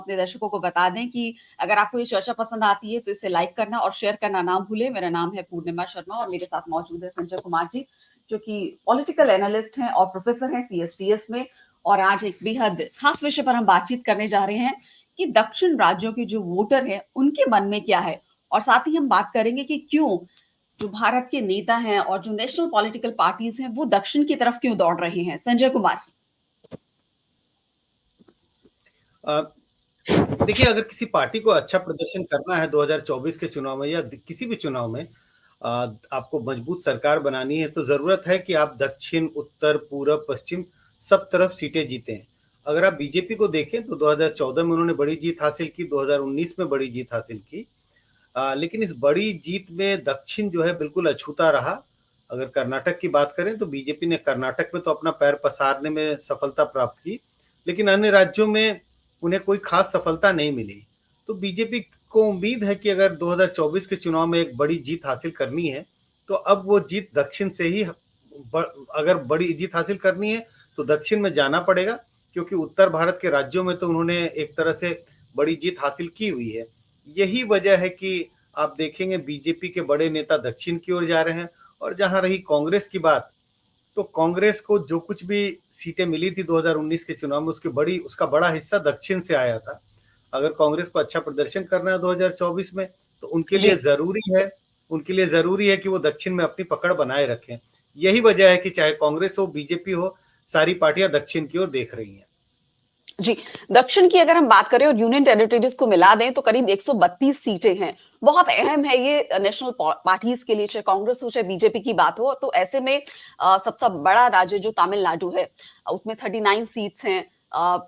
अपने दर्शकों को बता दें कि अगर आपको ये चर्चा पसंद आती है तो इसे लाइक करना और शेयर करना ना भूलें। मेरा नाम है पूर्णिमा शर्मा और मेरे साथ मौजूद है संजय कुमार जी, जो कि पॉलिटिकल एनालिस्ट हैं और प्रोफेसर हैं सीएसटीएस में। और आज एक बेहद खास विषय पर हम बातचीत करने जा रहे हैं कि दक्षिण राज्यों के जो वोटर हैं उनके मन में क्या है, और साथ ही हम बात करेंगे कि क्यों जो भारत के नेता हैं और जो नेशनल पॉलिटिकल पार्टीज हैं वो दक्षिण की तरफ क्यों दौड़ रहे हैं। संजय कुमार जी। देखिए, अगर किसी पार्टी को अच्छा प्रदर्शन करना है 2024 के चुनाव में या किसी भी चुनाव में, आपको मजबूत सरकार बनानी है तो जरूरत है कि आप दक्षिण, उत्तर, पूरब, पश्चिम सब तरफ सीटें जीतें। अगर आप बीजेपी को देखें तो 2014 में उन्होंने बड़ी जीत हासिल की, 2019 में बड़ी जीत हासिल की, लेकिन इस बड़ी जीत में दक्षिण जो है बिल्कुल अछूता रहा। अगर कर्नाटक की बात करें तो बीजेपी ने कर्नाटक में तो अपना पैर पसारने में सफलता प्राप्त की, लेकिन अन्य राज्यों में उन्हें कोई खास सफलता नहीं मिली। तो बीजेपी को उम्मीद है कि अगर 2024 के चुनाव में एक बड़ी जीत हासिल करनी है तो अब वो जीत दक्षिण से ही, अगर बड़ी जीत हासिल करनी है तो दक्षिण में जाना पड़ेगा, क्योंकि उत्तर भारत के राज्यों में तो उन्होंने एक तरह से बड़ी जीत हासिल की हुई है। यही वजह है कि आप देखेंगे बीजेपी के बड़े नेता दक्षिण की ओर जा रहे हैं। और जहां रही कांग्रेस की बात, तो कांग्रेस को जो कुछ भी सीटें मिली थी 2019 के चुनाव में उसका बड़ा हिस्सा दक्षिण से आया था। अगर कांग्रेस को अच्छा प्रदर्शन करना है 2024 में तो उनके लिए जरूरी है कि वो दक्षिण में अपनी पकड़ बनाए रखें। यही वजह है कि चाहे कांग्रेस हो, बीजेपी हो, सारी पार्टियां दक्षिण की ओर देख रही हैं। जी, दक्षिण की अगर हम बात करें और यूनियन टेरिटरीज को मिला दें तो करीब 132 सीटें हैं। बहुत अहम है ये नेशनल पार्टीज के लिए, चाहे कांग्रेस हो चाहे बीजेपी की बात हो। तो ऐसे में सबसे बड़ा राज्य जो तमिलनाडु है उसमें 39 सीट्स हैं।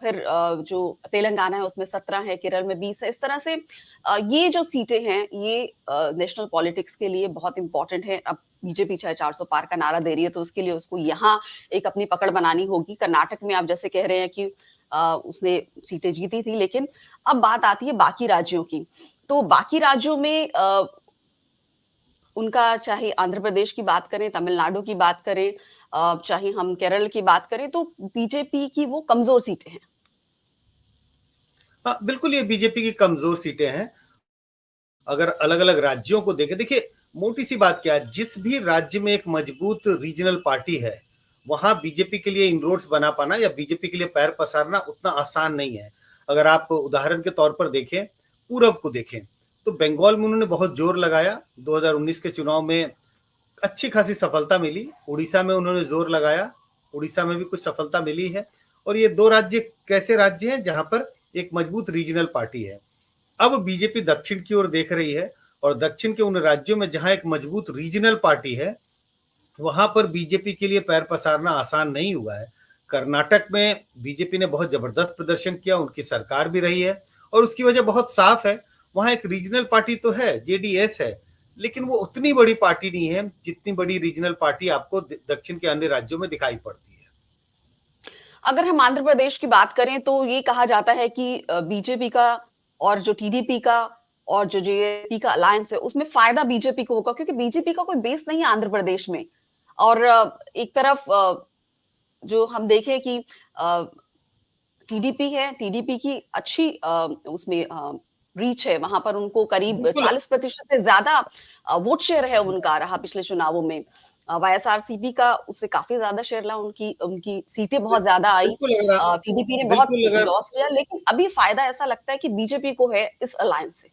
फिर जो तेलंगाना है उसमें 17 है, केरल में 20 है। इस तरह से ये जो सीटें हैं ये नेशनल पॉलिटिक्स के लिए बहुत इंपॉर्टेंट है। अब बीजेपी चाहे 400 पार का नारा दे रही है तो उसके लिए उसको यहाँ एक अपनी पकड़ बनानी होगी। कर्नाटक में आप जैसे कह रहे हैं कि उसने सीटें जीती थी, लेकिन अब बात आती है बाकी राज्यों की। तो बाकी राज्यों में उनका, चाहे आंध्र प्रदेश की बात करें, तमिलनाडु की बात करें, चाहे हम केरल की बात करें, तो बीजेपी की वो कमजोर सीटें हैं। हाँ, बिल्कुल, ये बीजेपी की कमजोर सीटें हैं। अगर अलग अलग राज्यों को देखें, देखिए मोटी सी बात क्या है, जिस भी राज्य में एक मजबूत रीजनल पार्टी है वहां बीजेपी के लिए इनरोड्स बना पाना या बीजेपी के लिए पैर पसारना उतना आसान नहीं है। अगर आप उदाहरण के तौर पर देखें, पूरब को देखें तो बंगाल में उन्होंने बहुत जोर लगाया, 2019 के चुनाव में अच्छी खासी सफलता मिली। उड़ीसा में उन्होंने जोर लगाया, उड़ीसा में भी कुछ सफलता मिली है। और ये दो राज्य कैसे राज्य हैं जहां पर एक मजबूत रीजनल पार्टी है। अब बीजेपी दक्षिण की ओर देख रही है और दक्षिण के उन राज्यों में जहां एक मजबूत रीजनल पार्टी है वहां पर बीजेपी के लिए पैर पसारना आसान नहीं हुआ है। कर्नाटक में बीजेपी ने बहुत जबरदस्त प्रदर्शन किया, उनकी सरकार भी रही है और उसकी वजह बहुत साफ है। वहां एक रीजनल पार्टी तो है, जेडीएस है, लेकिन वो उतनी बड़ी पार्टी नहीं है जितनी बड़ी रीजनल पार्टी आपको दक्षिण के अन्य राज्यों में दिखाई पड़ती है। अगर हम आंध्र प्रदेश की बात करें तो ये कहा जाता है कि बीजेपी का और जो टीडीपी का और जो जेएपी का अलायंस है उसमें फायदा बीजेपी को होगा, क्योंकि बीजेपी का कोई बेस नहीं है आंध्र प्रदेश में। और एक तरफ जो हम देखें कि टीडीपी है, टीडीपी की अच्छी उसमें रीच है, वहां पर उनको करीब बिल्कुल 40% से ज्यादा वोट शेयर है उनका रहा पिछले चुनावों में। वाईएसआरसीपी का उससे काफी ज्यादा शेयर रहा, उनकी उनकी सीटें बहुत ज्यादा आई। बिल्कुल अगर टीडीपी ने बहुत बिल्कुल अगर लॉस किया, लेकिन अभी फायदा ऐसा लगता है कि बीजेपी को है इस अलायंस से।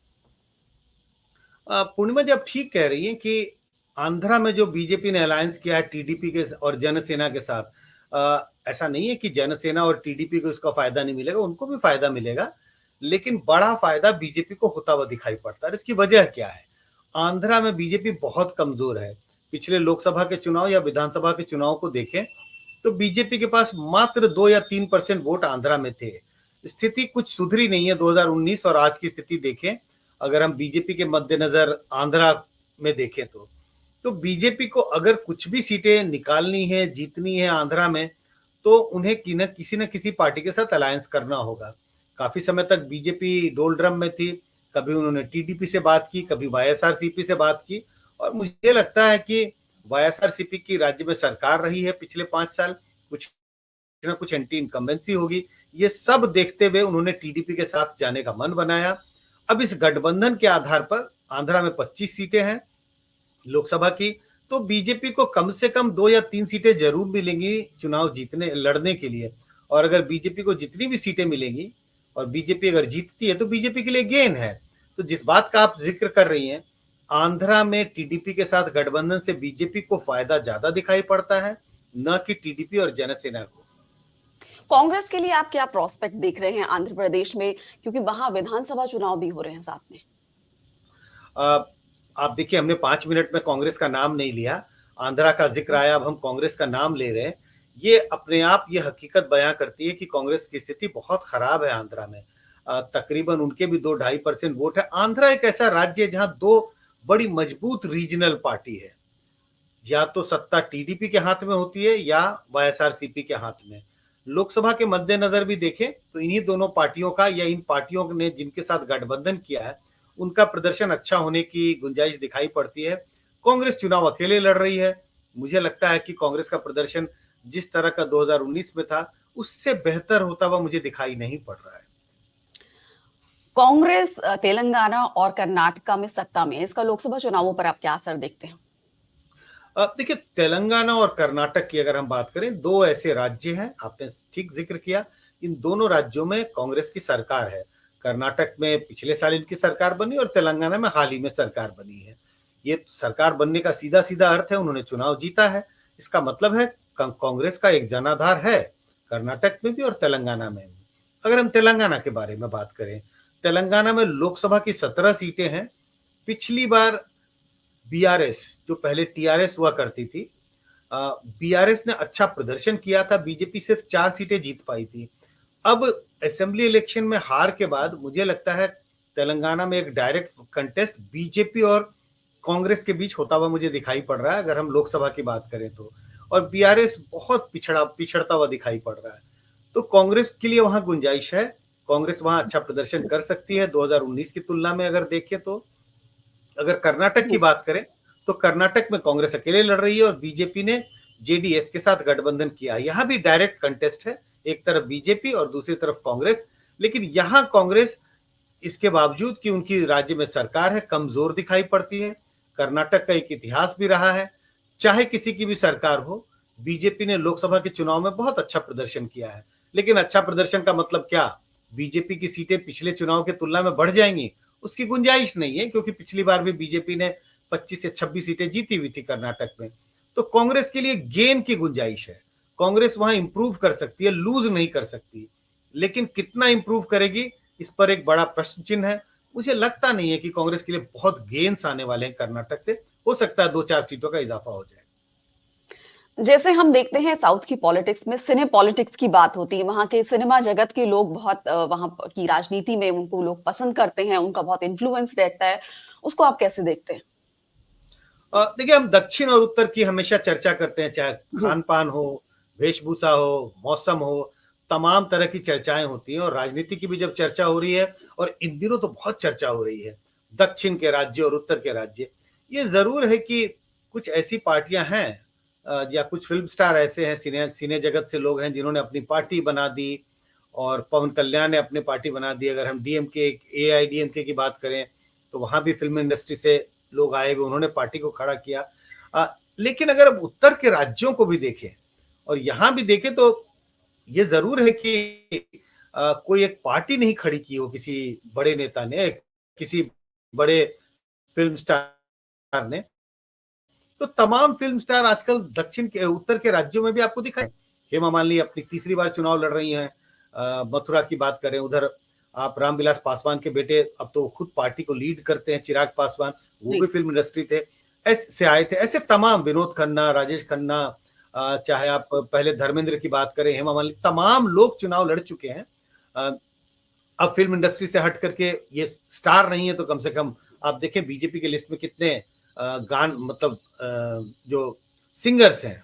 पूर्णिमा जी, आप ठीक कह रही हैं कि आंध्रा में जो बीजेपी ने अलायंस किया है टीडीपी के और जनसेना के साथ, ऐसा नहीं है कि जनसेना और टीडीपी को इसका फायदा नहीं मिलेगा, उनको भी फायदा मिलेगा, लेकिन बड़ा फायदा बीजेपी को होता हुआ दिखाई पड़ता है। इसकी वजह क्या है? आंध्रा में बीजेपी बहुत कमजोर है। पिछले लोकसभा के चुनाव या विधानसभा के चुनाव को देखें तो बीजेपी के पास मात्र 2 या 3% वोट आंध्रा में थे। स्थिति कुछ सुधरी नहीं है। 2019 और आज की स्थिति देखें, अगर हम बीजेपी के मद्देनजर आंध्रा में देखें तो बीजेपी को अगर कुछ भी सीटें निकालनी है, जीतनी है आंध्रा में, तो उन्हें किसी न किसी पार्टी के साथ अलायंस करना होगा। काफी समय तक बीजेपी डोलड्रम में थी, कभी उन्होंने टीडीपी से बात की, कभी वाईएसआरसीपी से बात की, और मुझे लगता है कि वाईएसआरसीपी की राज्य में सरकार रही है पिछले 5 साल, कुछ ना कुछ एंटी इनकम्बेंसी होगी, ये सब देखते हुए उन्होंने टीडीपी के साथ जाने का मन बनाया। अब इस गठबंधन के आधार पर आंध्रा में 25 सीटें हैं लोकसभा की, तो बीजेपी को कम से कम 2 या 3 सीटें जरूर मिलेंगी चुनाव जीतने लड़ने के लिए। और अगर बीजेपी को जितनी भी सीटें मिलेंगी और बीजेपी अगर जीतती है तो बीजेपी के लिए गेन है। तो जिस बात का आप जिक्र कर रही हैं, आंध्रा में टीडीपी के साथ गठबंधन से बीजेपी को फायदा ज्यादा दिखाई पड़ता है, न कि टीडीपी और जनसेना को। कांग्रेस के लिए आप क्या प्रोस्पेक्ट देख रहे हैं आंध्र प्रदेश में, क्योंकि वहां विधानसभा चुनाव भी हो रहे हैं साथ में? अ, आप देखिए, हमने 5 मिनट में कांग्रेस का नाम नहीं लिया, आंध्रा का जिक्र आया, अब हम कांग्रेस का नाम ले रहे हैं। ये अपने आप ये हकीकत बयां करती है कि कांग्रेस की स्थिति बहुत खराब है आंध्रा में। तकरीबन उनके भी 2-2.5% वोट है। आंध्रा एक ऐसा राज्य है जहां 2 बड़ी मजबूत रीजनल पार्टी है, या तो सत्ता टीडीपी के हाथ में होती है या वाईएसआरसीपी के हाथ में। लोकसभा के मद्देनजर भी देखें तो इन्हीं दोनों पार्टियों का, या इन पार्टियों ने जिनके साथ गठबंधन किया है, उनका प्रदर्शन अच्छा होने की गुंजाइश दिखाई पड़ती है। कांग्रेस चुनाव अकेले लड़ रही है। मुझे लगता है कि कांग्रेस का प्रदर्शन जिस तरह का 2019 में था, उससे बेहतर होता हुआ मुझे दिखाई नहीं पड़ रहा है। कांग्रेस तेलंगाना और कर्नाटका में सत्ता में है, इसका लोकसभा चुनावों पर आप क्या असर देखते हैं? देखिए, तेलंगाना और कर्नाटक की अगर हम बात करें, 2 ऐसे राज्य हैं, आपने ठीक जिक्र किया। इन दोनों राज्यों में कांग्रेस की सरकार है। कर्नाटक में पिछले साल इनकी सरकार बनी और तेलंगाना में हाल ही में सरकार बनी है। ये सरकार बनने का सीधा-सीधा अर्थ है उन्होंने चुनाव जीता है। इसका मतलब है कांग्रेस का एक जनाधार है, कर्नाटक में भी और तेलंगाना में भी। अगर हम तेलंगाना के बारे में बात करें, तेलंगाना में लोकसभा की 17 सीटें हैं। पिछली बार बीआरएस, जो पहले टीआरएस हुआ करती थी, बीआरएस ने अच्छा प्रदर्शन किया था, बीजेपी सिर्फ 4 सीटें जीत पाई थी। अब असेंबली इलेक्शन में हार के बाद मुझे लगता है तेलंगाना में एक डायरेक्ट कंटेस्ट बीजेपी और कांग्रेस के बीच होता हुआ मुझे दिखाई पड़ रहा है, अगर हम लोकसभा की बात करें तो। और बीआरएस बहुत पिछड़ता हुआ दिखाई पड़ रहा है। तो कांग्रेस के लिए वहां गुंजाइश है, कांग्रेस वहां अच्छा प्रदर्शन कर सकती है 2019 की तुलना में अगर देखें तो। अगर कर्नाटक की बात करें तो कर्नाटक में कांग्रेस अकेले लड़ रही है और बीजेपी ने जेडीएस के साथ गठबंधन किया है। यहां भी डायरेक्ट कंटेस्ट है, एक तरफ बीजेपी और दूसरी तरफ कांग्रेस। लेकिन यहां कांग्रेस, इसके बावजूद कि उनकी राज्य में सरकार है, कमजोर दिखाई पड़ती है। कर्नाटक का एक इतिहास भी रहा है, चाहे किसी की भी सरकार हो, बीजेपी ने लोकसभा के चुनाव में बहुत अच्छा प्रदर्शन किया है। लेकिन अच्छा प्रदर्शन का मतलब क्या? बीजेपी की सीटें पिछले चुनाव की तुलना में बढ़ जाएंगी, उसकी गुंजाइश नहीं है, क्योंकि पिछली बार भी बीजेपी ने 25 से 26 सीटें जीती हुई थी कर्नाटक में। तो कांग्रेस के लिए गेन की गुंजाइश है, कांग्रेस वहां इंप्रूव कर सकती है, लूज नहीं कर सकती। लेकिन कितना इंप्रूव करेगी, इस पर एक बड़ा प्रश्न चिन्ह है। मुझे लगता नहीं है कि कांग्रेस के लिए बहुत गेन्स आने वाले हैं कर्नाटक से। हो सकता है 2-4 सीटों का इजाफा हो जाए। जैसे हम देखते हैं साउथ की पॉलिटिक्स में सिने पॉलिटिक्स की बात होती है, वहां के सिनेमा जगत के लोग बहुत वहां की राजनीति में उनको लोग पसंद करते हैं, उनका बहुत इन्फ्लुएंस रहता है। उसको आप कैसे देखते हैं? देखिए, हम दक्षिण और उत्तर की हमेशा चर्चा करते हैं, चाहे जी। खान-पान हो, वेशभूषा हो, मौसम हो, तमाम तरह की चर्चाएँ होती हैं और राजनीति की भी जब चर्चा हो रही है, और इन दिनों तो बहुत चर्चा हो रही है, दक्षिण के राज्य और उत्तर के राज्य। ये ज़रूर है कि कुछ ऐसी पार्टियाँ हैं, या कुछ फ़िल्म स्टार ऐसे हैं, सिने सिने जगत से लोग हैं जिन्होंने अपनी पार्टी बना दी, और पवन कल्याण ने अपनी पार्टी बना दी। अगर हम डीएमके, एआईडीएमके की बात करें, तो वहाँ भी फ़िल्म इंडस्ट्री से लोग आए हुए, उन्होंने पार्टी को खड़ा किया। लेकिन अगर अब उत्तर के राज्यों को भी देखें और यहाँ भी देखें, तो ये ज़रूर है कि कोई एक पार्टी नहीं खड़ी की हो किसी बड़े नेता ने, किसी बड़े फ़िल्म स्टार ने। तो तमाम फ़िल्म स्टार आजकल दक्षिण के उत्तर के राज्यों में भी आपको दिखाई। हेमा मालिनी अपनी तीसरी बार चुनाव लड़ रही हैं। मथुरा की बात करें, उधर आप रामविलास पासवान के बेटे अब तो खुद पार्टी को लीड करते हैं, चिराग पासवान, वो जी। भी फ़िल्म इंडस्ट्री थे, ऐसे आए थे। ऐसे तमाम, विनोद खन्ना, राजेश खन्ना, चाहे आप पहले धर्मेंद्र की बात करें, हेमा मालिनी, तमाम लोग चुनाव लड़ चुके हैं। अ, अब फ़िल्म इंडस्ट्री से हट करके ये स्टार नहीं है, तो कम से कम आप देखें बीजेपी की लिस्ट में कितने मतलब जो सिंगर्स हैं,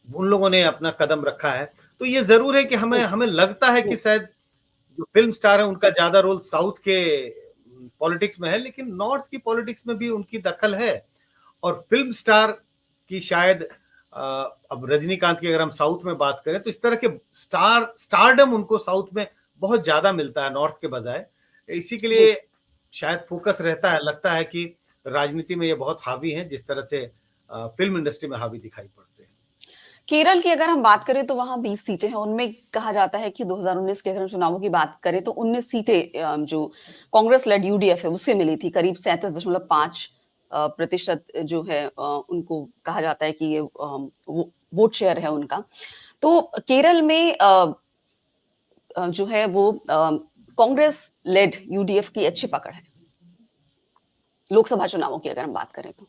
उन लोगों ने अपना कदम रखा है। तो ये ज़रूर है कि हमें हमें लगता है कि शायद जो फ़िल्म स्टार है उनका ज़्यादा रोल साउथ के पॉलिटिक्स में है, लेकिन नॉर्थ की पॉलिटिक्स में भी उनकी दखल है। और फ़िल्म स्टार की शायद अब रजनीकांत की अगर हम साउथ में बात करें तो इस तरह के स्टारडम उनको साउथ में बहुत ज्यादा मिलता है नॉर्थ के बजाय। इसी के जी। लिए शायद फोकस रहता है, लगता है कि राजनीति में ये बहुत हावी हैं, जिस तरह से फिल्म इंडस्ट्री में हावी दिखाई पड़ते हैं। केरल की अगर हम बात करें तो वहाँ 20 सीटें हैं, उनमें कहा जाता है कि 2019 के अगर हम चुनावों की बात करें तो 19 सीटें जो कांग्रेस लेड यूडीएफ है उससे मिली थी, करीब 37.5 प्रतिशत जो है उनको कहा जाता है कि ये वोट शेयर है उनका। तो केरल में जो है वो कांग्रेस लेड यूडीएफ की अच्छी पकड़ है, लोकसभा चुनावों की अगर हम बात करें तो।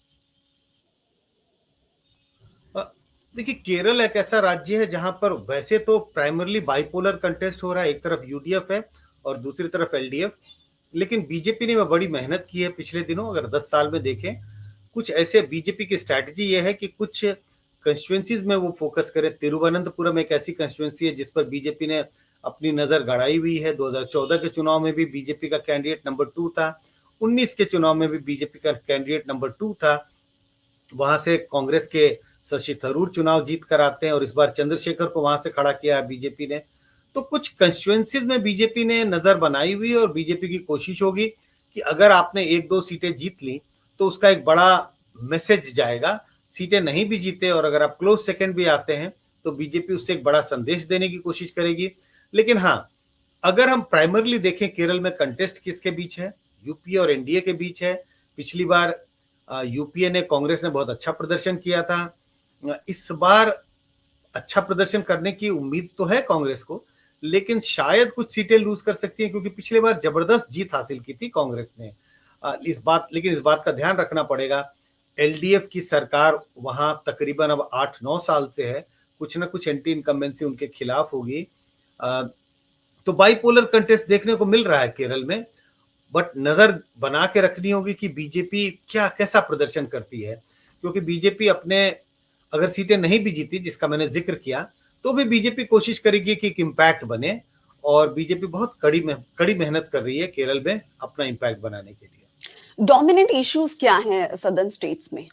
अ, देखिए केरल एक ऐसा राज्य है जहां पर वैसे तो प्राइमरली बाइपोलर कंटेस्ट हो रहा है, एक तरफ यूडीएफ है और दूसरी तरफ एलडीएफ, लेकिन बीजेपी ने बड़ी मेहनत की है पिछले दिनों। अगर 10 साल में देखें, कुछ ऐसे बीजेपी की स्ट्रैटेजी ये है कि कुछ कंस्टिट्यूएंसीज में वो फोकस करे। तिरुवनंतपुरम एक ऐसी कंस्टिट्यूएंसी है जिस पर बीजेपी ने अपनी नजर गड़ाई हुई है। 2014 के चुनाव में भी बीजेपी का कैंडिडेट नंबर 2 था, 19 के चुनाव में भी बीजेपी का कैंडिडेट नंबर 2 था। वहां से कांग्रेस के शशि थरूर चुनाव जीत कर आते हैं और इस बार चंद्रशेखर को वहां से खड़ा किया है बीजेपी ने। तो कुछ कंस्टिट्यूएंसीज में बीजेपी ने नजर बनाई हुई है और बीजेपी की कोशिश होगी कि अगर आपने एक दो सीटें जीत ली तो उसका एक बड़ा मैसेज जाएगा। सीटें नहीं भी जीते और अगर आप क्लोज सेकंड भी आते हैं तो बीजेपी उससे एक बड़ा संदेश देने की कोशिश करेगी। लेकिन हाँ, अगर हम प्राइमरली देखें केरल में कंटेस्ट किसके बीच है, यूपीए और एनडीए के बीच है। पिछली बार यूपीए ने, कांग्रेस ने बहुत अच्छा प्रदर्शन किया था। इस बार अच्छा प्रदर्शन करने की उम्मीद तो है कांग्रेस को, लेकिन शायद कुछ सीटें लूज कर सकती है क्योंकि पिछले बार जबरदस्त जीत हासिल की थी कांग्रेस ने। लेकिन इस बात का ध्यान रखना पड़ेगा, एलडीएफ की सरकार वहां तकरीबन अब 8-9 साल से है, कुछ ना कुछ एंटी इनकम्बेंसी उनके खिलाफ होगी। तो बाइपोलर कंटेस्ट देखने को मिल रहा है केरल में, बट नजर बना के रखनी होगी कि बीजेपी क्या कैसा प्रदर्शन करती है, क्योंकि बीजेपी अपने अगर सीटें नहीं भी जीती जिसका मैंने जिक्र किया, तो भी बीजेपी कोशिश करेगी कि एक इम्पैक्ट बने और बीजेपी बहुत कड़ी मेहनत कर रही है केरल में अपना इम्पैक्ट बनाने के लिए। डोमिनेंट इश्यूज क्या हैं सदर्न स्टेट्स में?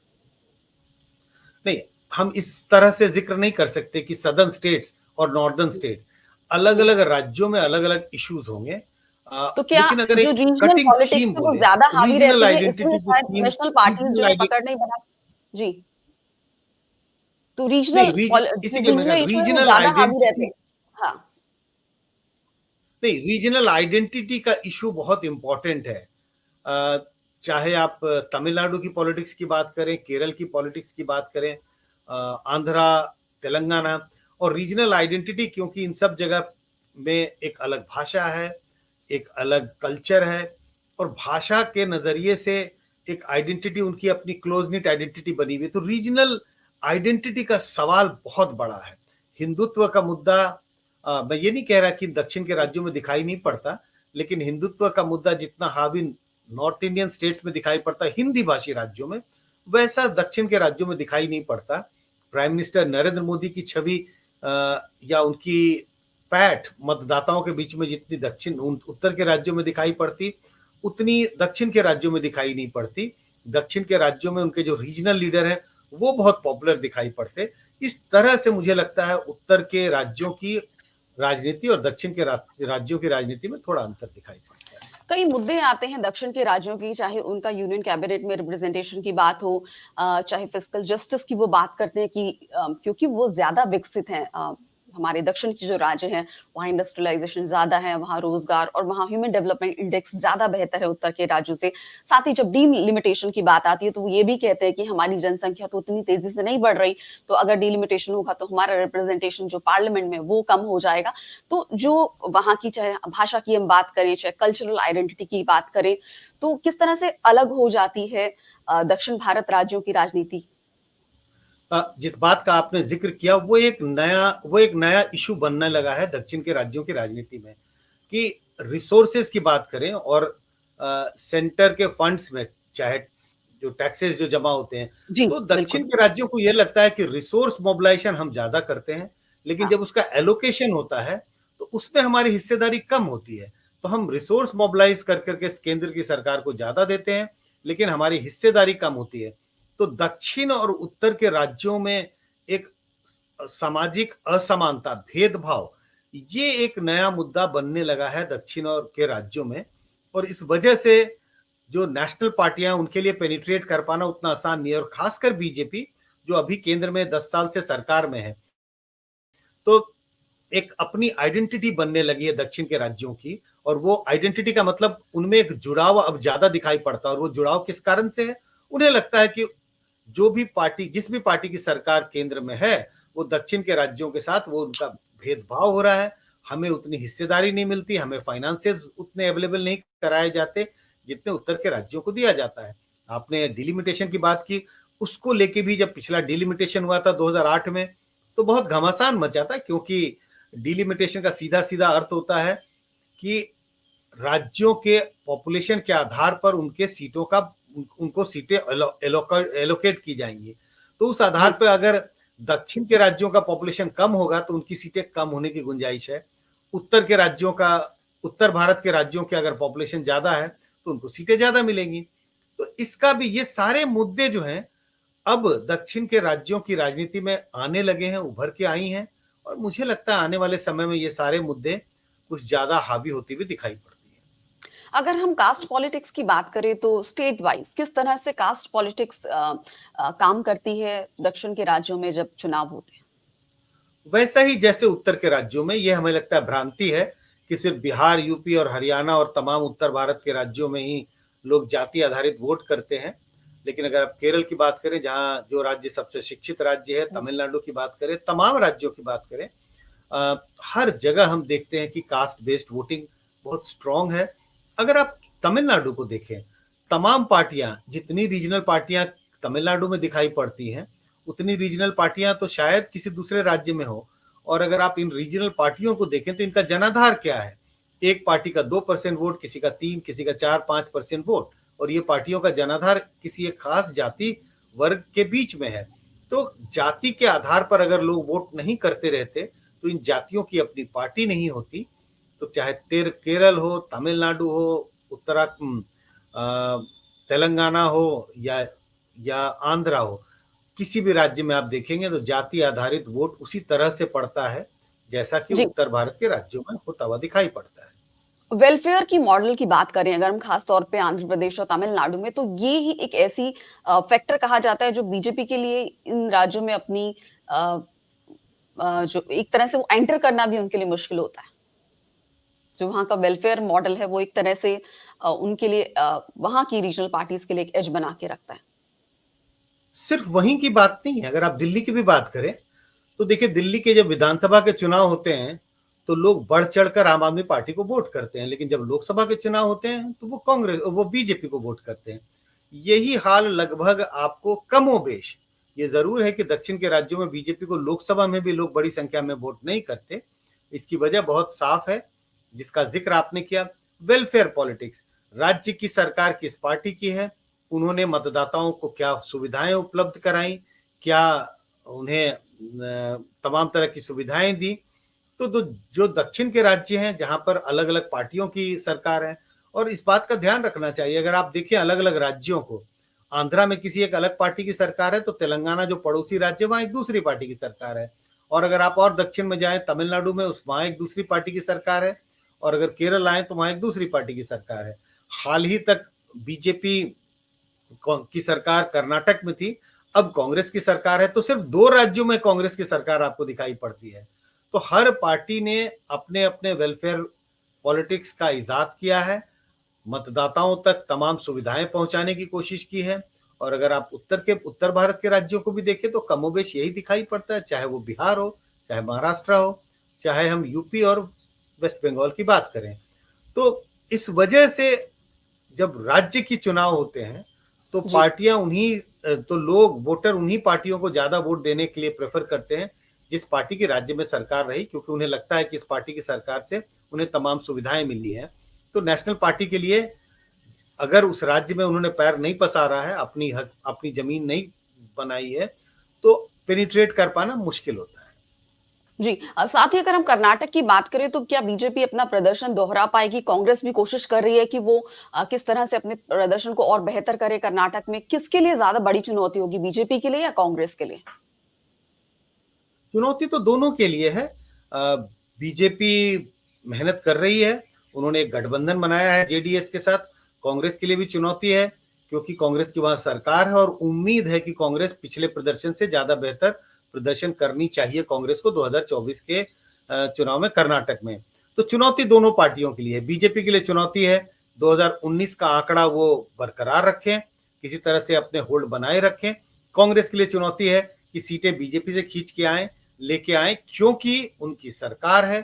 नहीं, हम इस तरह से जिक्र नहीं कर सकते कि सदर्न स्टेट्स और नॉर्दर्न स्टेट्स, अलग अलग राज्यों में अलग अलग इश्यूज होंगे। तो क्या लेकिन अगर जो एक रीजनल कटिंग पॉलिटिक्स थीम है वो बोले, ज्यादा हावी रीजनल रहती है, इसलिए आइडेंटिटी की शायद थीम, नेशनल पार्टीज जो रीजनल है आइडेंटिटी, पकड़ नहीं बना। जी। तो नहीं जो इसीलिए मैं कह रीजनल रहा हूँ इशू है वो रीजनल ज्यादा हावी रहते आइडेंटिटी। हैं। हाँ। नहीं, रीजनल आइडेंटिटी का इशू बहुत इंपॉर्टेंट है। अ, चाहे आप तमिलनाडु की पॉलिटिक्स की बात करें, केरल की पॉलिटिक्स की बात करें, आंध्रा, तेलंगाना, और रीजनल आइडेंटिटी, क्योंकि इन सब जगह में एक अलग भाषा है, एक अलग कल्चर है और भाषा के नजरिए से एक आइडेंटिटी, उनकी अपनी क्लोज निट आइडेंटिटी बनी हुई है। तो रीजनल आइडेंटिटी का सवाल बहुत बड़ा है। हिंदुत्व का मुद्दा, मैं ये नहीं कह रहा कि दक्षिण के राज्यों में दिखाई नहीं पड़ता, लेकिन हिंदुत्व का मुद्दा जितना हावी नॉर्थ इंडियन स्टेट्स में दिखाई पड़ता है हिंदी भाषी राज्यों में, वैसा दक्षिण के राज्यों में दिखाई नहीं पड़ता। प्राइम मिनिस्टर नरेंद्र मोदी की छवि या उनकी पैठ मतदाताओं के बीच में जितनी उत्तर के राज्यों में दिखाई पड़ती, उतनी दक्षिण के राज्यों में दिखाई नहीं पड़ती। दक्षिण के राज्यों में उनके जो रीजनल लीडर हैं वो बहुत पॉपुलर दिखाई पड़ते। इस तरह से मुझे लगता है उत्तर के राज्यों की राजनीति और दक्षिण के राज्यों की राजनीति में थोड़ा अंतर दिखाई पड़ता है। कई मुद्दे आते हैं दक्षिण के राज्यों की, चाहे उनका यूनियन कैबिनेट में रिप्रेजेंटेशन की बात हो, चाहे फिस्कल जस्टिस की वो बात करते हैं कि क्योंकि वो ज्यादा विकसित हैं, हमारे दक्षिण के जो राज्य हैं वहाँ इंडस्ट्रियलाइजेशन ज्यादा है, वहाँ रोजगार और वहाँ ह्यूमन डेवलपमेंट इंडेक्स ज्यादा बेहतर है उत्तर के राज्यों से। साथ ही जब डीलिमिटेशन की बात आती है तो वो ये भी कहते हैं कि हमारी जनसंख्या तो उतनी तेजी से नहीं बढ़ रही, तो अगर डीलिमिटेशन होगा तो हमारा रिप्रेजेंटेशन जो पार्लियामेंट में वो कम हो जाएगा। तो जो वहाँ की, चाहे भाषा की हम बात करें, चाहे कल्चरल आइडेंटिटी की बात करें, तो किस तरह से अलग हो जाती है दक्षिण भारत राज्यों की राजनीति? जिस बात का आपने जिक्र किया वो एक नया इशू बनने लगा है दक्षिण के राज्यों की राजनीति में, कि रिसोर्सेज की बात करें और सेंटर के फंड्स में, चाहे जो टैक्सेस जो जमा होते हैं, जी, तो दक्षिण बिल्कुल। के राज्यों को यह लगता है कि रिसोर्स मोबिलाइजेशन हम ज्यादा करते हैं, लेकिन हाँ। जब उसका एलोकेशन होता है तो उसमें हमारी हिस्सेदारी कम होती है। तो हम रिसोर्स मोबिलाइज कर करके केंद्र की सरकार को ज्यादा देते हैं, लेकिन हमारी हिस्सेदारी कम होती है। तो दक्षिण और उत्तर के राज्यों में एक सामाजिक असमानता, भेदभाव, ये एक नया मुद्दा बनने लगा है दक्षिण और के राज्यों में। और इस वजह से जो नेशनल पार्टियां, उनके लिए पेनिट्रेट कर पाना उतना आसान नहीं है। और खासकर बीजेपी, जो अभी केंद्र में 10 साल से सरकार में है, तो एक अपनी आइडेंटिटी बनने लगी है दक्षिण के राज्यों की। और वो आइडेंटिटी का मतलब उनमें एक जुड़ाव अब ज्यादा दिखाई पड़ता है। और वो जुड़ाव किस कारण से है? उन्हें लगता है कि जो भी पार्टी, जिस भी पार्टी की सरकार केंद्र में है, वो दक्षिण के राज्यों के साथ वो उनका भेदभाव हो रहा है। हमें उतनी हिस्सेदारी नहीं मिलती, हमें फाइनेंसेस उतने अवेलेबल नहीं कराए जाते जितने उत्तर के राज्यों को दिया जाता है। आपने डिलिमिटेशन की बात की, उसको लेके भी जब पिछला डिलिमिटेशन हुआ था 2008 में, तो बहुत घमासान मचा था। क्योंकि डिलिमिटेशन का सीधा सीधा अर्थ होता है कि राज्यों के पॉपुलेशन के आधार पर उनके सीटों का, उनको सीटें एलोकेट की जाएंगी। तो उस आधार जी। पर अगर दक्षिण के राज्यों का पॉपुलेशन कम होगा तो उनकी सीटें कम होने की गुंजाइश है। उत्तर के राज्यों का, उत्तर भारत के राज्यों के अगर पॉपुलेशन ज्यादा है तो उनको सीटें ज्यादा मिलेंगी। तो इसका भी, ये सारे मुद्दे जो हैं अब दक्षिण के राज्यों की राजनीति में आने लगे हैं, उभर के आई हैं। और मुझे लगता है आने वाले समय में ये सारे मुद्दे कुछ ज्यादा हावी होती हुई दिखाई पड़ती है। अगर हम कास्ट पॉलिटिक्स की बात करें तो स्टेट वाइज किस तरह से कास्ट पॉलिटिक्स काम करती है दक्षिण के राज्यों में जब चुनाव होते हैं? वैसा ही जैसे उत्तर के राज्यों में, ये हमें लगता है भ्रांति है कि सिर्फ बिहार, यूपी और हरियाणा और तमाम उत्तर भारत के राज्यों में ही लोग जाति आधारित वोट करते हैं। लेकिन अगर आप केरल की बात करें, जहां जो राज्य सबसे शिक्षित राज्य है, तमिलनाडु की बात करें, तमाम राज्यों की बात करें, हर जगह हम देखते हैं कि कास्ट बेस्ड वोटिंग बहुत स्ट्रांग है। अगर आप तमिलनाडु को देखें, तमाम पार्टियां, जितनी रीजनल पार्टियां तमिलनाडु में दिखाई पड़ती हैं, उतनी रीजनल पार्टियां तो शायद किसी दूसरे राज्य में हो। और अगर आप इन रीजनल पार्टियों को देखें तो इनका जनाधार क्या है? एक पार्टी का 2% वोट, किसी का 3, किसी का 4-5% वोट। और ये पार्टियों का जनाधार किसी एक खास जाति वर्ग के बीच में है। तो जाति के आधार पर अगर लोग वोट नहीं करते रहते तो इन जातियों की अपनी पार्टी नहीं होती। तो चाहे केरल हो, तमिलनाडु हो, उत्तराखंड, तेलंगाना हो या आंध्रा हो, किसी भी राज्य में आप देखेंगे तो जाति आधारित वोट उसी तरह से पड़ता है जैसा कि जी। उत्तर भारत के राज्यों में होता हुआ दिखाई पड़ता है। वेलफेयर की मॉडल की बात करें अगर हम खास तौर पे आंध्र प्रदेश और तमिलनाडु में, तो ये ही एक ऐसी फैक्टर कहा जाता है जो बीजेपी के लिए इन राज्यों में अपनी अ, जो एक तरह से वो एंटर करना भी उनके लिए मुश्किल होता है। जो वहाँ का वेलफेयर मॉडल है वो एक तरह से उनके लिए वहाँ की रीजनल पार्टीज के लिए एक एज बना के रखता है। सिर्फ वहीं की बात नहीं है, अगर आप दिल्ली की भी बात करें तो देखिए, दिल्ली के जब विधानसभा के चुनाव होते हैं तो लोग बढ़ चढ़कर आम आदमी पार्टी को वोट करते हैं। लेकिन जब लोकसभा के चुनाव होते हैं तो वो बीजेपी को वोट करते हैं। यही हाल लगभग आपको कमोबेश, ये जरूर है कि दक्षिण के राज्यों में बीजेपी को लोकसभा में भी लोग बड़ी संख्या में वोट नहीं करते। इसकी वजह बहुत साफ है, जिसका जिक्र आपने किया, वेलफेयर पॉलिटिक्स। राज्य की सरकार किस पार्टी की है, उन्होंने मतदाताओं को क्या सुविधाएं उपलब्ध कराई, क्या उन्हें तमाम तरह की सुविधाएं दी। तो जो दक्षिण के राज्य हैं जहां पर अलग अलग पार्टियों की सरकार है, और इस बात का ध्यान रखना चाहिए, अगर आप देखें अलग अलग राज्यों को, आंध्रा में किसी एक अलग पार्टी की सरकार है तो तेलंगाना जो पड़ोसी राज्य है वहां एक दूसरी पार्टी की सरकार है। और अगर आप और दक्षिण में जाएं, तमिलनाडु में, उस वहां एक दूसरी पार्टी की सरकार है। और अगर केरल आए तो वहां एक दूसरी पार्टी की सरकार है। हाल ही तक बीजेपी की सरकार कर्नाटक में थी, अब कांग्रेस की सरकार है। तो सिर्फ 2 राज्यों में कांग्रेस की सरकार आपको दिखाई पड़ती है। तो हर पार्टी ने अपने अपने वेलफेयर पॉलिटिक्स का इजाद किया है, मतदाताओं तक तमाम सुविधाएं पहुंचाने की कोशिश की है। और अगर आप उत्तर भारत के राज्यों को भी देखें तो कमोबेश यही दिखाई पड़ता है, चाहे वो बिहार हो, चाहे महाराष्ट्र हो, चाहे हम यूपी और वेस्ट बंगाल की बात करें। तो इस वजह से जब राज्य की चुनाव होते हैं तो जी। पार्टियां उन्हीं, तो लोग, वोटर उन्हीं पार्टियों को ज्यादा वोट देने के लिए प्रेफर करते हैं जिस पार्टी की राज्य में सरकार रही, क्योंकि उन्हें लगता है कि इस पार्टी की सरकार से उन्हें तमाम सुविधाएं मिली हैं। तो नेशनल पार्टी के लिए अगर उस राज्य में उन्होंने पैर नहीं पसारा है, अपनी जमीन नहीं बनाई है, तो पेनिट्रेट कर पाना मुश्किल होता है। जी। साथ ही अगर हम कर्नाटक की बात करें तो क्या बीजेपी अपना प्रदर्शन दोहरा पाएगी? कांग्रेस भी कोशिश कर रही है कि वो किस तरह से अपने प्रदर्शन को और बेहतर करे कर्नाटक में। किसके लिए ज्यादा बड़ी चुनौती होगी, बीजेपी के लिए या कांग्रेस के लिए? चुनौती तो दोनों के लिए है। बीजेपी मेहनत कर रही है, उन्होंने एक गठबंधन बनाया है जेडीएस के साथ। कांग्रेस के लिए भी चुनौती है, क्योंकि कांग्रेस की वहां सरकार है और उम्मीद है कि कांग्रेस पिछले प्रदर्शन से ज्यादा बेहतर प्रदर्शन करनी चाहिए कांग्रेस को 2024 के चुनाव में कर्नाटक में। तो चुनौती दोनों पार्टियों के लिए है। बीजेपी के लिए चुनौती है 2019 का आंकड़ा वो बरकरार रखें, किसी तरह से अपने होल्ड बनाए रखें। कांग्रेस के लिए चुनौती है कि सीटें बीजेपी से खींच के लेके आए, क्योंकि उनकी सरकार है।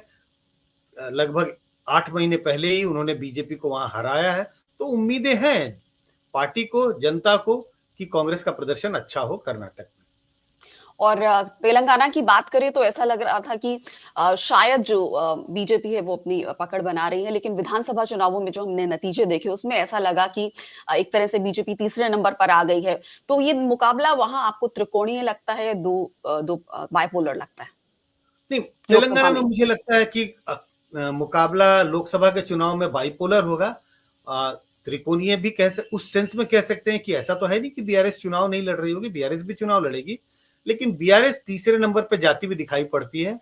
लगभग 8 महीने पहले ही उन्होंने बीजेपी को वहां हराया है। तो उम्मीदें हैं पार्टी को, जनता को, कि कांग्रेस का प्रदर्शन अच्छा हो कर्नाटक में। और तेलंगाना की बात करें तो ऐसा लग रहा था कि शायद जो बीजेपी है वो अपनी पकड़ बना रही है, लेकिन विधानसभा चुनावों में जो हमने नतीजे देखे उसमें ऐसा लगा कि एक तरह से बीजेपी तीसरे नंबर पर आ गई है। तो ये मुकाबला वहां आपको त्रिकोणीय लगता है या दो बाइपोलर लगता है नहीं, लोकसभा तेलंगाना में में? मुझे लगता है कि मुकाबला लोकसभा के चुनाव में बाइपोलर होगा। त्रिकोणीय भी उस सेंस में कह सकते हैं कि ऐसा तो है नहीं कि बीआरएस चुनाव नहीं लड़ रही होगी, बीआरएस भी चुनाव लड़ेगी, लेकिन बीआरएस तीसरे नंबर पे जाती हुई दिखाई पड़ती है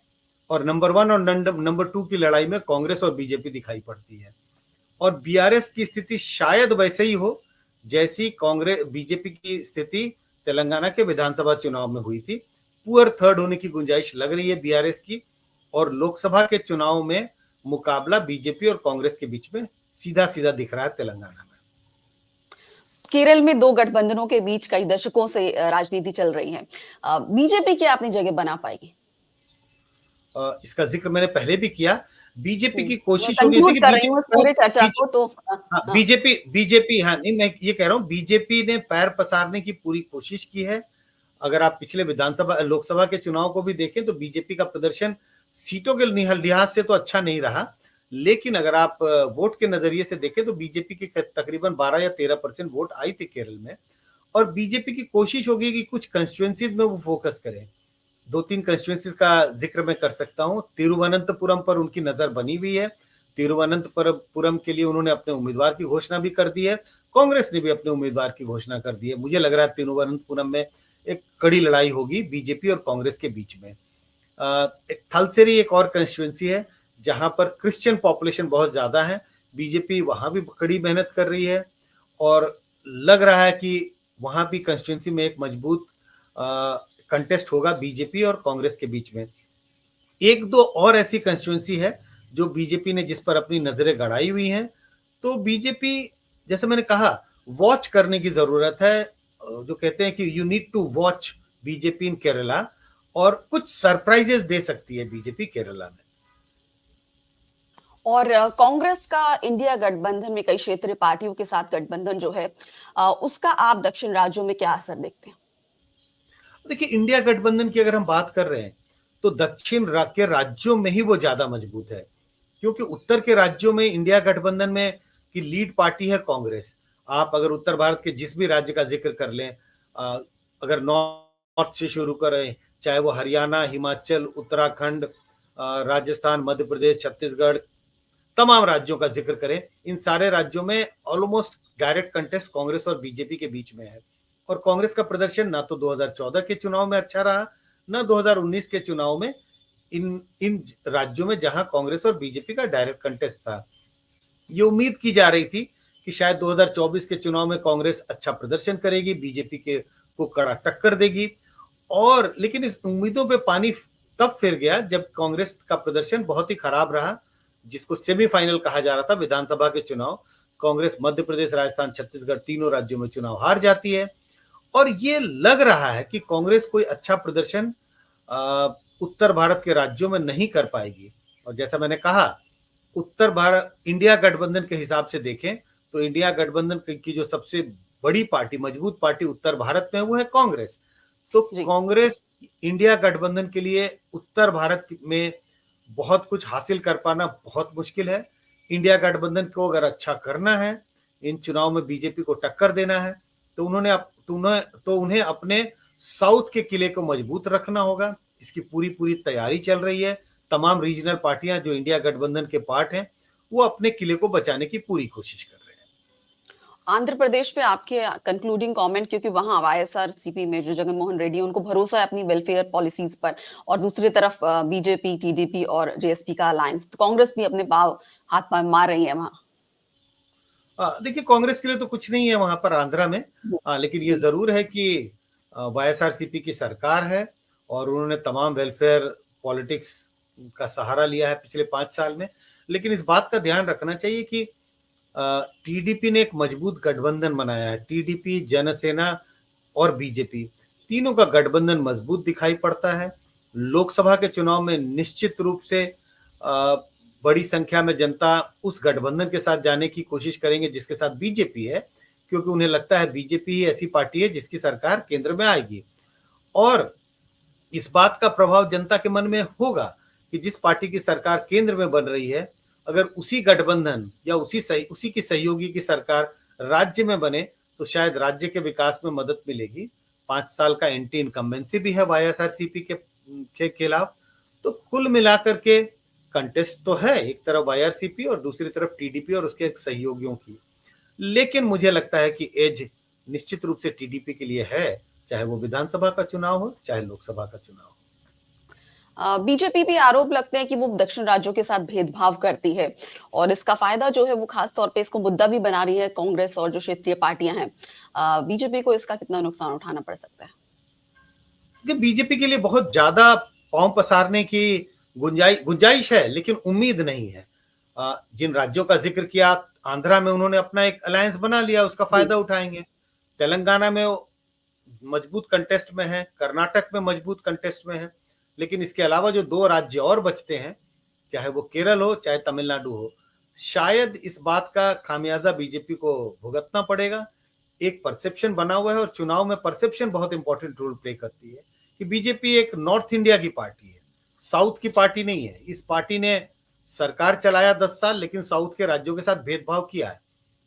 और नंबर 1 और नंबर 2 की लड़ाई में कांग्रेस और बीजेपी दिखाई पड़ती है। और बीआरएस की स्थिति शायद वैसे ही हो जैसी कांग्रेस बीजेपी की स्थिति तेलंगाना के विधानसभा चुनाव में हुई थी। पुअर थर्ड होने की गुंजाइश लग रही है बीआरएस की। और लोकसभा के चुनाव में मुकाबला बीजेपी और कांग्रेस के बीच में सीधा सीधा दिख रहा है तेलंगाना में। केरल में दो गठबंधनों के बीच कई दशकों से राजनीति चल रही है। बीजेपी क्या अपनी जगह बना पाएगी? इसका जिक्र मैंने पहले भी किया। बीजेपी की मैं कोशिश होगी, कंक्लूड देखिए कर रही हूँ इस पूरे चर्चा को तो हाँ, हाँ। बीजेपी हाँ, नहीं मैं ये कह रहा हूँ, बीजेपी ने पैर पसारने की पूरी कोशिश की है। अगर आप पिछले लोकसभा के चुनाव को भी देखें तो बीजेपी का प्रदर्शन सीटों के लिहाज से तो अच्छा नहीं रहा, लेकिन अगर आप वोट के नजरिए से देखें तो बीजेपी की तकरीबन 12 या 13% वोट आई थी केरल में। और बीजेपी की कोशिश होगी कि कुछ कंस्टिट्यूएंसीज में वो फोकस करें। 2-3 कंस्टिट्यूएंसीज का जिक्र मैं कर सकता हूँ। तिरुवनंतपुरम पर उनकी नजर बनी हुई है। तिरुवनंतपुरम के लिए उन्होंने अपने उम्मीदवार की घोषणा भी कर दी है। कांग्रेस ने भी अपने उम्मीदवार की घोषणा कर दी है। मुझे लग रहा है तिरुवनंतपुरम में एक कड़ी लड़ाई होगी बीजेपी और कांग्रेस के बीच में। थलसेरी एक और कंस्टिट्यूएंसी है जहां पर क्रिश्चियन पॉपुलेशन बहुत ज्यादा है। बीजेपी वहां भी कड़ी मेहनत कर रही है और लग रहा है कि वहां भी कंस्टिट्यूएंसी में एक मजबूत कंटेस्ट होगा बीजेपी और कांग्रेस के बीच में। एक दो और ऐसी कंस्टिट्यूएंसी है जो बीजेपी ने जिस पर अपनी नजरें गड़ाई हुई हैं। तो बीजेपी, जैसे मैंने कहा, वॉच करने की जरूरत है। जो कहते हैं कि you need to watch BJP in Kerala, और कुछ सरप्राइजेस दे सकती है बीजेपी केरला में। और कांग्रेस का इंडिया गठबंधन में कई क्षेत्रीय पार्टियों के साथ गठबंधन जो है उसका आप दक्षिण राज्यों में क्या असर देखते हैं? देखिए, इंडिया गठबंधन की अगर हम बात कर रहे हैं तो के राज्यों में ही वो ज्यादा मजबूत है, क्योंकि उत्तर के राज्यों में इंडिया गठबंधन में की लीड पार्टी है कांग्रेस। आप अगर उत्तर भारत के जिस भी राज्य का जिक्र कर लें, अगर नॉर्थ से शुरू करें, चाहे वो हरियाणा, हिमाचल, उत्तराखंड, राजस्थान, मध्य प्रदेश, छत्तीसगढ़, तमाम राज्यों का जिक्र करें, इन सारे राज्यों में ऑलमोस्ट डायरेक्ट कंटेस्ट कांग्रेस और बीजेपी के बीच में है। और कांग्रेस का प्रदर्शन ना तो 2014 के चुनाव में अच्छा रहा, ना 2019 के चुनाव में, इन इन राज्यों में जहां कांग्रेस और बीजेपी का डायरेक्ट कंटेस्ट था। ये उम्मीद की जा रही थी कि शायद 2024 के चुनाव में कांग्रेस अच्छा प्रदर्शन करेगी, बीजेपी के को कड़ा टक्कर देगी। और लेकिन इस उम्मीदों पे पानी तब फिर गया जब कांग्रेस का प्रदर्शन बहुत ही खराब रहा, जिसको सेमीफाइनल कहा जा रहा था विधानसभा के चुनाव। कांग्रेस मध्य प्रदेश, राजस्थान, छत्तीसगढ़ तीनों राज्यों में चुनाव हार जाती है। और ये लग रहा है कि कांग्रेस कोई अच्छा प्रदर्शन उत्तर भारत के राज्यों में नहीं कर पाएगी। और जैसा मैंने कहा, उत्तर भारत इंडिया गठबंधन के हिसाब से देखें तो इंडिया गठबंधन की जो सबसे बड़ी पार्टी, मजबूत पार्टी उत्तर भारत में, वो है कांग्रेस। तो कांग्रेस इंडिया गठबंधन के लिए उत्तर भारत में बहुत कुछ हासिल कर पाना बहुत मुश्किल है। इंडिया गठबंधन को अगर अच्छा करना है, इन चुनाव में बीजेपी को टक्कर देना है, तो उन्हें अपने साउथ के किले को मजबूत रखना होगा। इसकी पूरी पूरी तैयारी चल रही है। तमाम रीजनल पार्टियां जो इंडिया गठबंधन के पार्ट हैं, वो अपने किले को बचाने की पूरी कोशिश कर रहे हैं। आंध्र प्रदेश पे आपके कंक्लूडिंग कमेंट, क्योंकि वहां वाईएसआरसीपी में जो जगन मोहन रेड्डी है उनको भरोसा है अपनी वेलफेयर पॉलिसीज पर, और दूसरी तरफ बीजेपी, टीडीपी और जेएसपी का अलायंस, तो कांग्रेस भी अपने पाव हाथ पांव मार रही है वहां। देखिए, कांग्रेस के लिए तो कुछ नहीं है वहां पर आंध्रा में। जी। लेकिन ये जी। जरूर है कि वाईएसआरसीपी की सरकार है और उन्होंने तमाम वेलफेयर पॉलिटिक्स का सहारा लिया है पिछले 5 साल में। लेकिन इस बात का ध्यान रखना चाहिए कि टीडीपी ने एक मजबूत गठबंधन बनाया है। टीडीपी, जनसेना और बीजेपी, तीनों का गठबंधन मजबूत दिखाई पड़ता है। लोकसभा के चुनाव में निश्चित रूप से अ, बड़ी संख्या में जनता उस गठबंधन के साथ जाने की कोशिश करेंगे जिसके साथ बीजेपी है, क्योंकि उन्हें लगता है बीजेपी ही ऐसी पार्टी है जिसकी सरकार केंद्र में आएगी। और इस बात का प्रभाव जनता के मन में होगा कि जिस पार्टी की सरकार केंद्र में बन रही है, अगर उसी गठबंधन या उसी की सहयोगी की सरकार राज्य में बने, तो शायद राज्य के विकास में मदद मिलेगी। 5 साल का एंटी इनकम्बेंसी भी है वाईएसआरसीपी के खिलाफ। तो कुल मिलाकर के कंटेस्ट तो है, एक तरफ वाईआरसीपी और दूसरी तरफ टीडीपी और उसके सहयोगियों की। लेकिन मुझे लगता है कि एज निश्चित रूप से टीडीपी के लिए है, चाहे वो विधानसभा का चुनाव हो, चाहे लोकसभा का चुनाव हो। बीजेपी भी आरोप लगते हैं कि वो दक्षिण राज्यों के साथ भेदभाव करती है, और इसका फायदा जो है वो खास तौर पे इसको मुद्दा भी बना रही है कांग्रेस और जो क्षेत्रीय पार्टियां हैं। बीजेपी को इसका कितना नुकसान उठाना पड़ सकता है? कि बीजेपी के लिए बहुत ज्यादा पांव पसारने की गुंजाइश है, लेकिन उम्मीद नहीं है। जिन राज्यों का जिक्र किया, आंध्रा में उन्होंने अपना एक अलायंस बना लिया, उसका जी। फायदा उठाएंगे। तेलंगाना में वो मजबूत कंटेस्ट में है, कर्नाटक में मजबूत कंटेस्ट में है। लेकिन इसके अलावा जो 2 राज्य और बचते हैं, चाहे वो केरल हो चाहे तमिलनाडु हो, शायद इस बात का खामियाजा बीजेपी को भुगतना पड़ेगा। एक परसेप्शन बना हुआ है और चुनाव में परसेप्शन बहुत इंपॉर्टेंट रोल प्ले करती है कि बीजेपी एक नॉर्थ इंडिया की पार्टी है, साउथ की पार्टी नहीं है। इस पार्टी ने सरकार चलाया 10 साल, लेकिन साउथ के राज्यों के साथ भेदभाव किया है।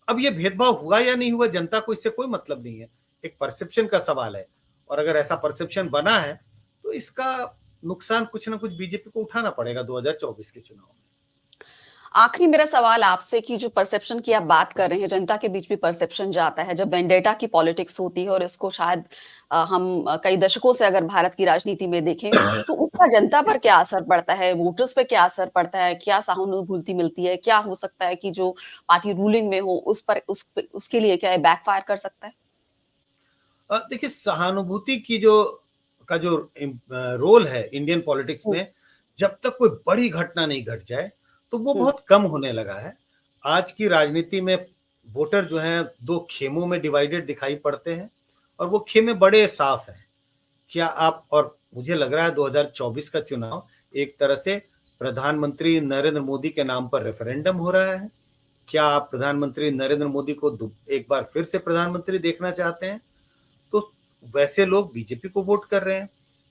अब ये भेदभाव हुआ या नहीं हुआ, जनता को इससे कोई मतलब नहीं है, एक परसेप्शन का सवाल है। और अगर ऐसा परसेप्शन बना है, तो इसका नुकसान कुछ ना कुछ बीजेपी को उठाना पड़ेगा 2024 के चुनाव में। आखिरी मेरा सवाल आपसे कि जो परसेप्शन की आप बात कर रहे हैं, जनता के बीच भी परसेप्शन जाता है जब वेंडेटा की पॉलिटिक्स होती है, और इसको शायद हम कई दशकों से अगर भारत की राजनीति में देखें, तो उसका जनता पर क्या असर पड़ता है, वोटर्स पे क्या असर पड़ता है, क्या सहानुभूति मिलती है, क्या हो सकता है कि जो पार्टी रूलिंग में हो उसके लिए क्या बैकफायर कर सकता है? देखिए, सहानुभूति की जो रोल है इंडियन पॉलिटिक्स हम्म। में, जब तक कोई बड़ी घटना नहीं घट जाए, तो वो हम्म। बहुत कम होने लगा है। आज की राजनीति में वोटर जो हैं 2 खेमों में डिवाइडेड दिखाई पड़ते हैं, और वो खेमे बड़े साफ हैं। क्या आप और मुझे लग रहा है 2024 का चुनाव एक तरह से प्रधानमंत्री नरेंद्र मोदी के नाम पर रेफरेंडम हो रहा है। क्या आप प्रधानमंत्री नरेंद्र मोदी को एक बार फिर से प्रधानमंत्री देखना चाहते हैं? तो वैसे लोग बीजेपी को वोट कर रहे हैं,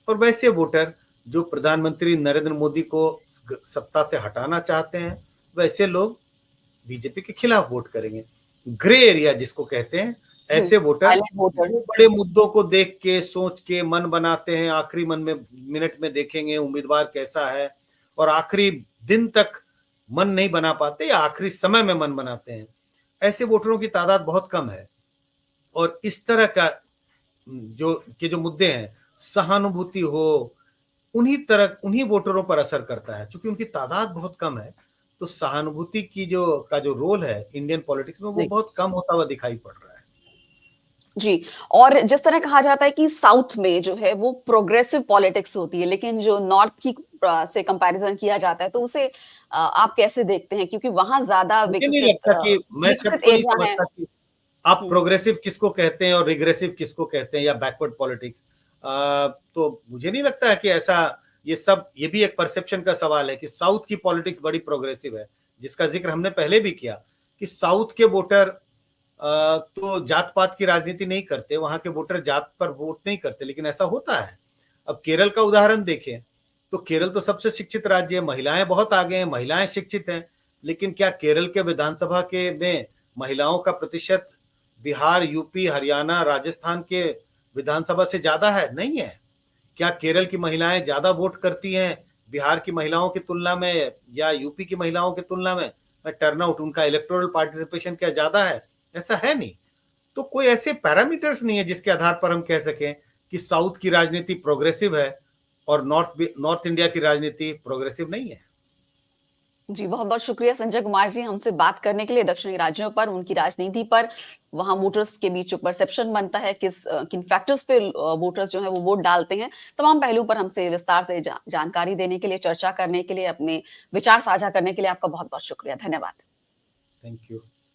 और वैसे वोटर जो प्रधानमंत्री नरेंद्र मोदी को सत्ता से हटाना चाहते हैं, वैसे लोग बीजेपी के खिलाफ वोट करेंगे। ग्रे एरिया जिसको कहते हैं, ऐसे वोटर साइलेंट वोटर। वो बड़े मुद्दों को देख के सोच के मन बनाते हैं, आखिरी मिनट में देखेंगे उम्मीदवार कैसा है, और आखिरी दिन तक मन नहीं बना पाते या आखिरी समय में मन बनाते हैं। ऐसे वोटरों की तादाद बहुत कम है, और इस तरह का जो मुद्दे हैं, सहानुभूति हो, उन्हीं वोटरों पर असर करता है। क्योंकि उनकी तादाद बहुत कम है, तो सहानुभूति का जो रोल है इंडियन पॉलिटिक्स में, वो जी। बहुत कम होता हुआ दिखाई पड़ रहा है। जी। और जिस तरह कहा जाता है कि साउथ में जो है वो प्रोग्रेसिव पॉलिटिक्स होती है, लेकिन जो नॉर्थ की से कंपैरिजन किया जाता है, तो उसे आप कैसे देखते हैं? क्योंकि वहाँ ज़्यादा मुझे नहीं लगता कि मैं विकसित सबको नहीं एरिया है। समझता कि आप हुँ। प्रोग्रेसिव किसको कहते हैं और रिग्रेसिव किसको कहते हैं, या बैकवर्ड पॉलिटिक्स। तो मुझे नहीं लगता है कि ऐसा, ये भी एक परसेप्शन का सवाल है कि साउथ की पॉलिटिक्स बड़ी प्रोग्रेसिव है, जिसका जिक्र हमने पहले भी किया कि साउथ के वोटर तो जात पात की राजनीति नहीं करते, वहां के वोटर जात पर वोट नहीं करते, लेकिन ऐसा होता है। अब केरल का उदाहरण देखें, तो केरल तो सबसे शिक्षित राज्य है, महिलाएं बहुत आगे हैं, महिलाएं शिक्षित हैं। लेकिन क्या केरल के विधानसभा के में महिलाओं का प्रतिशत बिहार, यूपी, हरियाणा, राजस्थान के विधानसभा से ज्यादा है? नहीं है। क्या केरल की महिलाएं ज्यादा वोट करती हैं बिहार की महिलाओं की तुलना में या यूपी की महिलाओं की तुलना में? टर्नआउट, उनका इलेक्टोरल पार्टिसिपेशन क्या ज्यादा है? ऐसा है नहीं। तो कोई ऐसे पैरामीटर्स नहीं है जिसके आधार पर हम कह सकें कि साउथ की राजनीति प्रोग्रेसिव है और नॉर्थ इंडिया की राजनीति प्रोग्रेसिव नहीं है। जी, बहुत-बहुत शुक्रिया संजय कुमार जी हमसे बात करने के लिए दक्षिणी राज्यों पर, उनकी राजनीति पर, वहाँ वोटर्स के बीच जो परसेप्शन बनता है, किन फैक्टर्स पे वोटर्स जो हैं वो वोट डालते हैं, तमाम पहलू पर हमसे विस्तार से जानकारी देने के लिए, चर्चा करने के लिए, अपने विचार साझा करने के लिए आपका बहुत-बहुत शुक्रिया। धन्यवाद। Thank you.